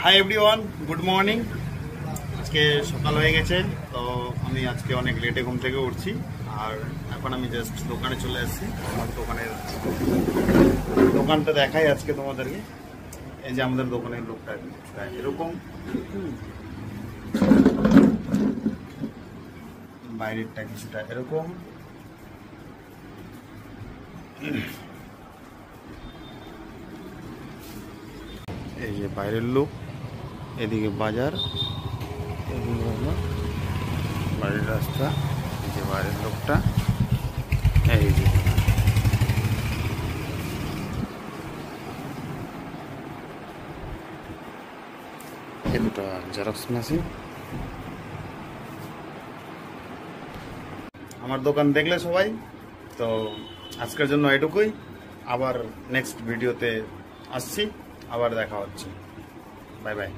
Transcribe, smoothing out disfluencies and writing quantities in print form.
Hi everyone, good morning. আজকে সকাল হয়ে গেছে, তো আমি আজকে অনেক লেটে ঘুম থেকে উঠছি। আর এখন আমি জাস্ট দোকানে চলে এসেছি। আমার দোকানটা দেখাই আজকে তোমাদেরকে। এই যে আমাদের দোকানের লোকটা এরকম, বাইরেরটা কিছুটা এরকম। এই যে বাইরের লোক, এদিকে বাজার, এদিকে হলো বাড়ির রাস্তা। এই যে বাইরের লোকটা, এই যে এই দুটো জেরক্স মেশিন। আমার দোকান দেখলে সবাই, তো আজকের জন্য এটুকুই। আবার নেক্সট ভিডিওতে আসছি, আবার দেখা হচ্ছে। Bye bye.